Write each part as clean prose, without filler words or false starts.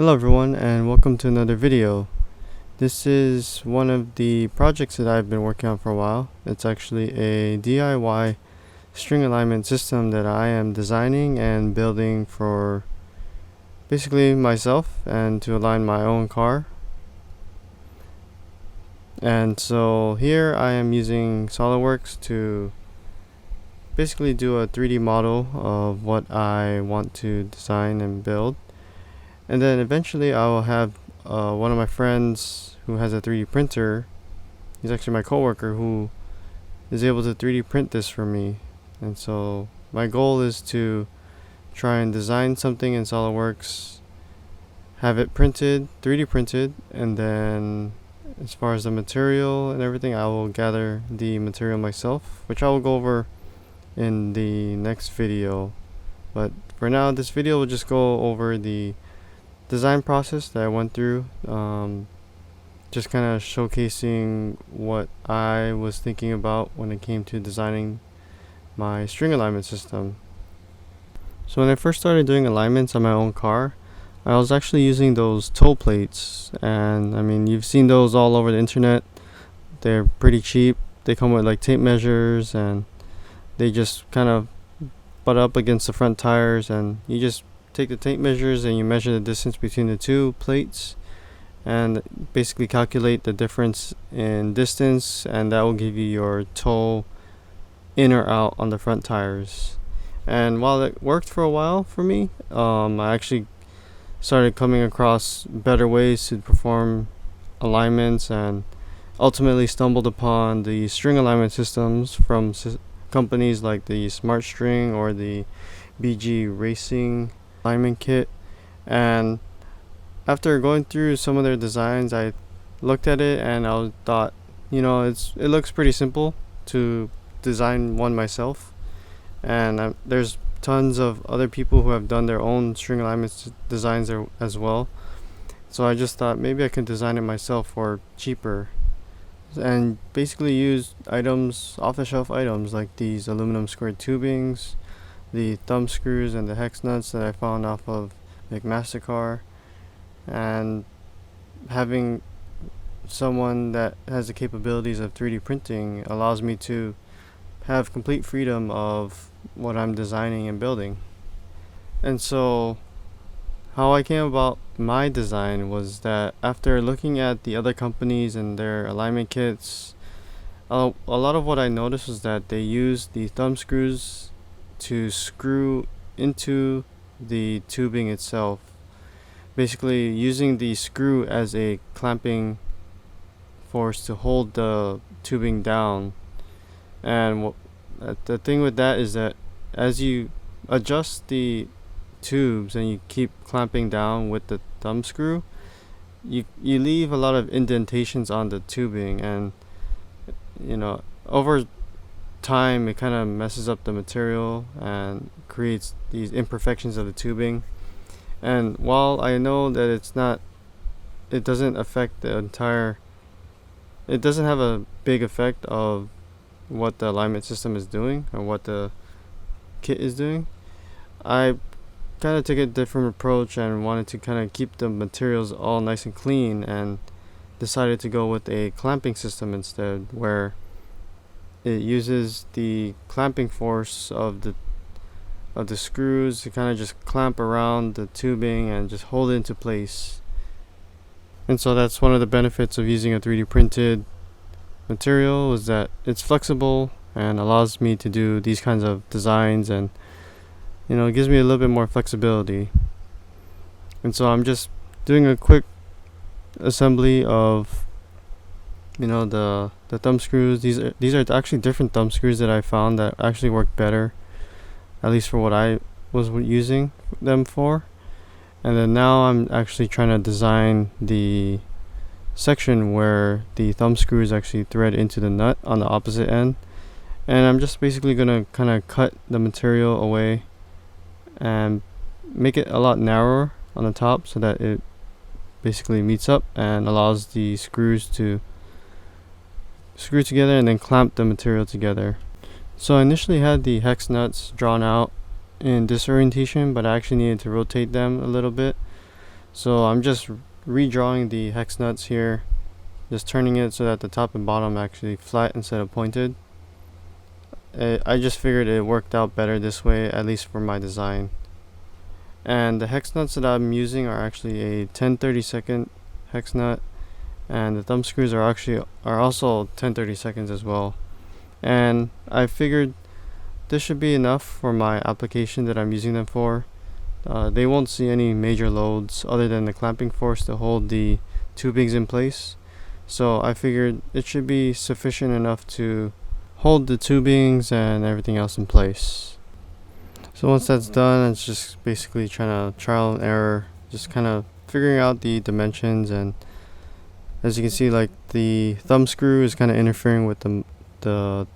Hello everyone and welcome to another video. This is one of the projects that I've been working on for a while. It's actually a DIY string alignment system that I am designing and building for basically myself and to align my own car. And so here I am using SolidWorks to basically do a 3D model of what I want to design and build. And then eventually I will have one of my friends who has a 3D printer. He's actually my coworker who is able to 3D print this for me. And so my goal is to try and design something in SolidWorks, have it printed, 3D printed, and then as far as the material and everything, I will gather the material myself, which I will go over in the next video. But for now, this video will just go over the design process that I went through, just kind of showcasing what I was thinking about when it came to designing my string alignment system. So when I first started doing alignments on my own car, I was actually using those toe plates, and I mean, you've seen those all over the internet. They're pretty cheap. They come with like tape measures, and they just kind of butt up against the front tires, and you just take the tape measures and you measure the distance between the two plates and basically calculate the difference in distance, and that will give you your toe in or out on the front tires. And while it worked for a while for me, I actually started coming across better ways to perform alignments and ultimately stumbled upon the string alignment systems from companies like the Smart String or the BG Racing alignment kit. And after going through some of their designs, I looked at it and I thought, it looks pretty simple to design one myself, and there's tons of other people who have done their own string alignment designs there as well. So I just thought maybe I could design it myself for cheaper and basically use items, off-the-shelf items like these aluminum squared tubings, the thumb screws, and the hex nuts that I found off of McMaster-Carr. And having someone that has the capabilities of 3D printing allows me to have complete freedom of what I'm designing and building. And so how I came about my design was that after looking at the other companies and their alignment kits, a lot of what I noticed was that they use the thumb screws to screw into the tubing itself, basically using the screw as a clamping force to hold the tubing down. And the thing with that is that as you adjust the tubes and you keep clamping down with the thumb screw, you leave a lot of indentations on the tubing, and over time it kind of messes up the material and creates these imperfections of the tubing. And while I know that it doesn't affect the entire, it doesn't have a big effect of what the alignment system is doing or what the kit is doing, I kind of took a different approach and wanted to kind of keep the materials all nice and clean, and decided to go with a clamping system instead, where it uses the clamping force of the screws to kind of just clamp around the tubing and just hold it into place. And so that's one of the benefits of using a 3D printed material, is that it's flexible and allows me to do these kinds of designs, and it gives me a little bit more flexibility. And so I'm just doing a quick assembly of the thumb screws. These are actually different thumb screws that I found that actually work better, at least for what I was using them for. And then now I'm actually trying to design the section where the thumb screws actually thread into the nut on the opposite end. And I'm just basically gonna kind of cut the material away and make it a lot narrower on the top so that it basically meets up and allows the screws to screw together and then clamp the material together. So I initially had the hex nuts drawn out in this orientation, but I actually needed to rotate them a little bit So I'm just redrawing the hex nuts here, just turning it so that the top and bottom actually flat instead of pointed. I just figured it worked out better this way, at least for my design. And the hex nuts that I'm using are actually a 10/32 hex nut, and the thumb screws are also 10/32 as well. And I figured this should be enough for my application that I'm using them for. They won't see any major loads other than the clamping force to hold the tubings in place. So I figured it should be sufficient enough to hold the tubings and everything else in place. So once that's done, it's just basically trying to trial and error, just kind of figuring out the dimensions. And as you can see, like the thumb screw is kind of interfering with the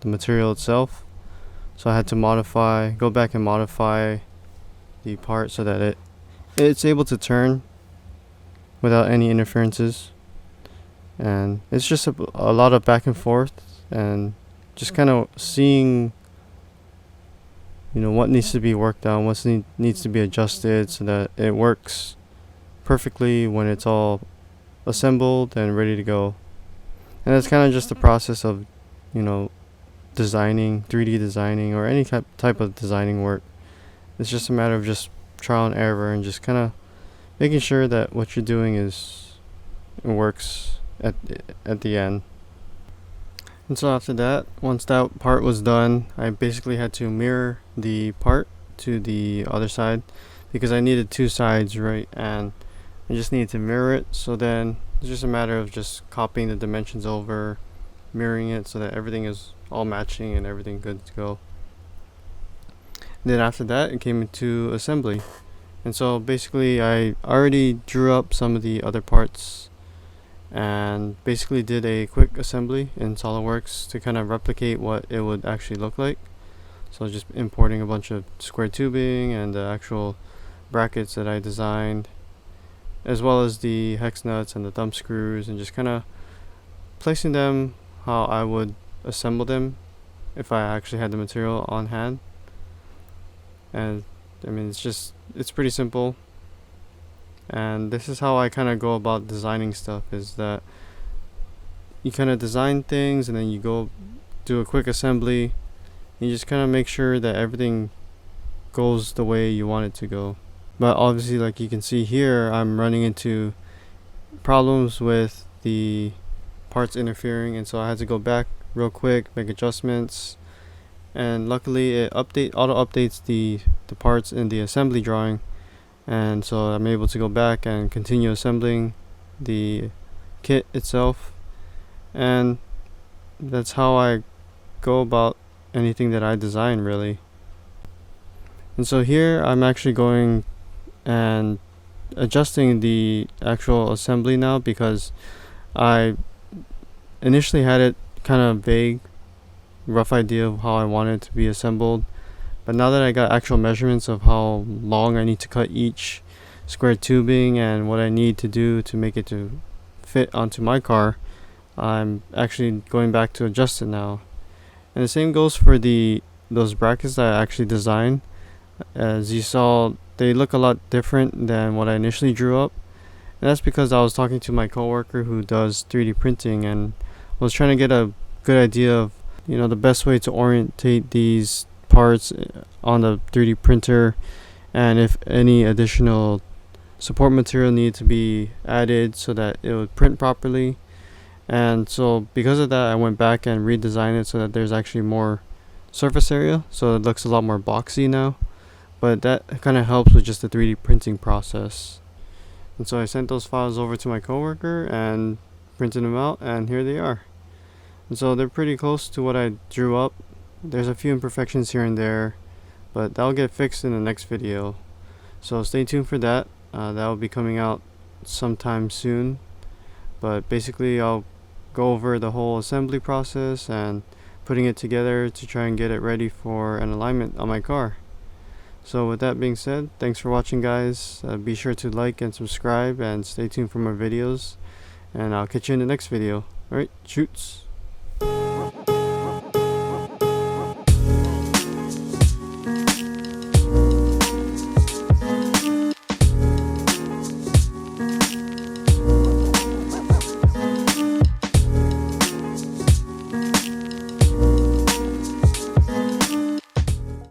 material itself. So I had to go back and modify the part so that it's able to turn without any interferences. And it's just a lot of back and forth and just kind of seeing what needs to be worked on, what needs to be adjusted so that it works perfectly when it's all assembled and ready to go. And it's kind of just the process of designing, 3D designing, or any type of designing work. It's just a matter of just trial and error and just kind of making sure that what you're doing works at the end. And so after that, once that part was done, I basically had to mirror the part to the other side because I needed two sides, right? And I just needed to mirror it. So then it's just a matter of just copying the dimensions over, mirroring it so that everything is all matching and everything good to go. And then after that, it came into assembly. And so basically I already drew up some of the other parts and basically did a quick assembly in SolidWorks to kind of replicate what it would actually look like. So just importing a bunch of square tubing and the actual brackets that I designed, as well as the hex nuts and the thumb screws, and just kind of placing them how I would assemble them if I actually had the material on hand. And I mean, it's pretty simple. And this is how I kind of go about designing stuff, is that you kind of design things and then you go do a quick assembly. You just kind of make sure that everything goes the way you want it to go. But obviously, like you can see here, I'm running into problems with the parts interfering, and so I had to go back real quick, make adjustments. And luckily it auto updates the parts in the assembly drawing, and so I'm able to go back and continue assembling the kit itself. And that's how I go about anything that I design, really. And so here I'm actually going and adjusting the actual assembly now, because I initially had it kind of vague, rough idea of how I want it to be assembled. But now that I got actual measurements of how long I need to cut each square tubing and what I need to do to make it to fit onto my car, I'm actually going back to adjust it now. And the same goes for those brackets that I actually designed. As you saw, they look a lot different than what I initially drew up. And that's because I was talking to my coworker who does 3D printing and was trying to get a good idea of the best way to orientate these parts on the 3D printer, and if any additional support material needed to be added so that it would print properly. And so because of that, I went back and redesigned it so that there's actually more surface area, so it looks a lot more boxy now. But that kind of helps with just the 3D printing process. And so I sent those files over to my coworker and printed them out, and here they are. And so they're pretty close to what I drew up. There's a few imperfections here and there, but that'll get fixed in the next video. So stay tuned for that. That will be coming out sometime soon. But basically I'll go over the whole assembly process and putting it together to try and get it ready for an alignment on my car. So with that being said, thanks for watching, guys. Be sure to like and subscribe and stay tuned for more videos, and I'll catch you in the next video. Alright, shoots.